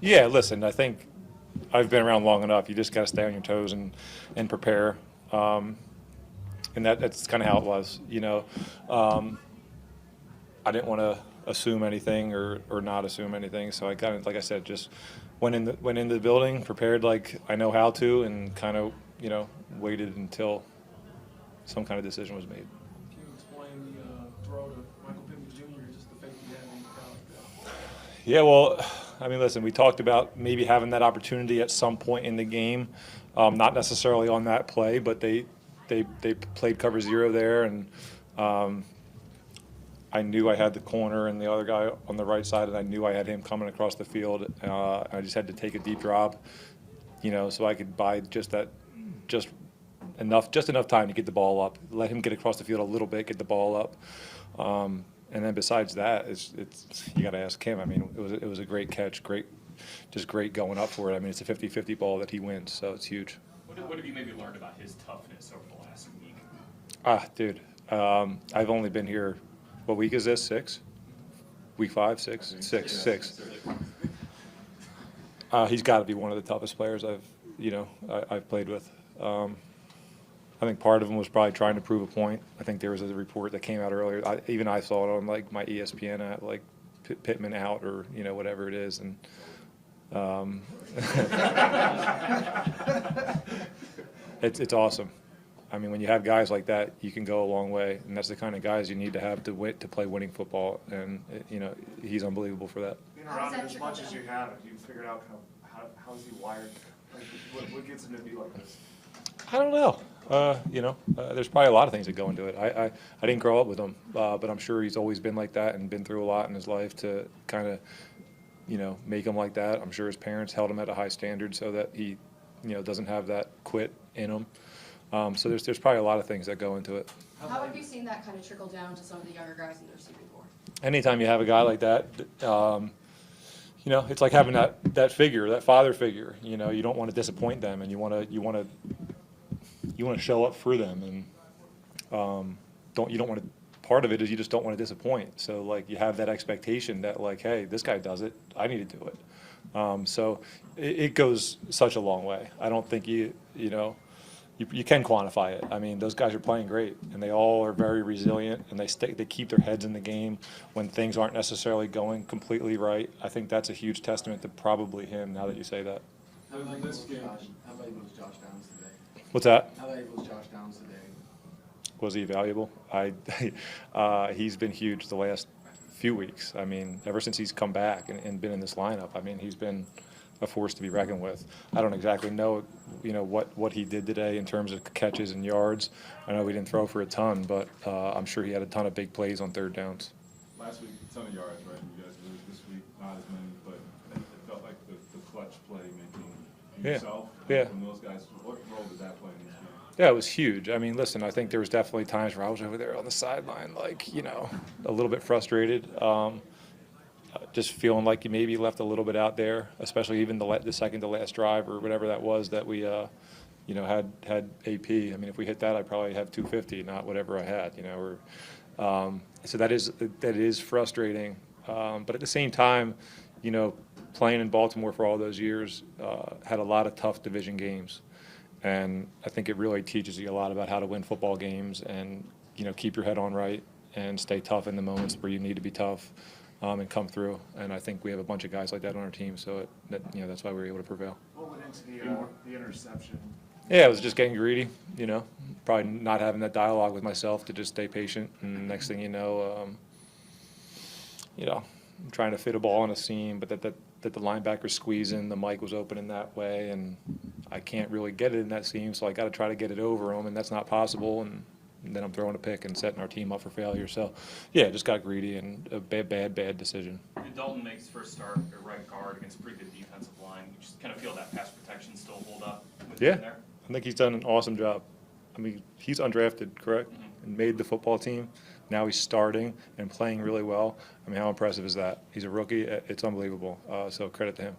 Yeah, listen, I think I've been around long enough. You just got to stay on your toes and prepare. And that's kind of how it was, you know. I didn't want to assume anything or not assume anything, so I kind of, like I said, just went into the building, prepared like I know how to, and kind of, you know, waited until some kind of decision was made. Can you explain the throw to Michael Pittman Jr., just the faith he had in the crowd like that? Yeah, well, I mean, listen, we talked about maybe having that opportunity at some point in the game, not necessarily on that play, but they played cover zero there, and I knew I had the corner and the other guy on the right side, and I knew I had him coming across the field. I just had to take a deep drop, you know, so I could buy just enough time to get the ball up, let him get across the field a little bit, get the ball up. And then besides that, it's you got to ask him. I mean, it was a great catch, just great going up for it. I mean, it's a 50-50 ball that he wins, so it's huge. What have you maybe learned about his toughness over the last week? Dude, I've only been here. What week is this? 6? Week 5, 6, 6. He's got to be one of the toughest players I've played with. I think part of him was probably trying to prove a point. I think there was a report that came out earlier. Even I saw it on like my ESPN at like Pittman out or whatever it is, and it's awesome. I mean, when you have guys like that, you can go a long way, and that's the kind of guys you need to have to play winning football. And he's unbelievable for that. Being around him as much as you have, you figured out kind of how is he wired? Like, what gets him to be like this? I don't know. There's probably a lot of things that go into it. I didn't grow up with him, but I'm sure he's always been like that and been through a lot in his life to kind of, make him like that. I'm sure his parents held him at a high standard so that he, doesn't have that quit in him. So there's probably a lot of things that go into it. How have you seen that kind of trickle down to some of the younger guys in the receiving corps? Anytime you have a guy like that, it's like having that figure, that father figure. You don't want to disappoint them, and you want to show up for them, and you don't want to. Part of it is you just don't want to disappoint. So like you have that expectation that like, hey, this guy does it, I need to do it. So it goes such a long way. I don't think you can quantify it. I mean, those guys are playing great, and they all are very resilient, and they keep their heads in the game when things aren't necessarily going completely right. I think that's a huge testament to probably him. Now that you say that. How valuable is Josh Downs today? What's that? How valuable is Josh Downs today? Was he valuable? He's been huge the last few weeks. I mean, ever since he's come back and been in this lineup, I mean, he's been a force to be reckoned with. I don't exactly know, what he did today in terms of catches and yards. I know we didn't throw for a ton, but I'm sure he had a ton of big plays on third downs. Last week, a ton of yards, right? You guys lose this week, not as many, but it felt like the clutch play making himself. Yeah. From those guys, what role did that play in this game? Yeah, it was huge. I mean, listen, I think there was definitely times where I was over there on the sideline, like, a little bit frustrated. Just feeling like you maybe left a little bit out there, especially even the second to last drive or whatever that was that we, had AP. I mean, if we hit that, I'd probably have 250, not whatever I had, so that is frustrating. But at the same time, playing in Baltimore for all those years, had a lot of tough division games. And I think it really teaches you a lot about how to win football games and, keep your head on right and stay tough in the moments where you need to be tough. And come through, and I think we have a bunch of guys like that on our team, so that's why we were able to prevail. What went into the interception? Yeah, it was just getting greedy, probably not having that dialogue with myself to just stay patient, and next thing I'm trying to fit a ball on a seam, but that the linebacker's squeezing, the mic was open in that way, and I can't really get it in that seam, so I got to try to get it over him, and that's not possible, and then I'm throwing a pick and setting our team up for failure. So, yeah, just got greedy and a bad decision. Dalton makes his first start at right guard against a pretty good defensive line. You just kind of feel that pass protection still hold up with him there? I think he's done an awesome job. I mean, he's undrafted, correct? Mm-hmm. And made the football team. Now he's starting and playing really well. I mean, how impressive is that? He's a rookie. It's unbelievable. So credit to him.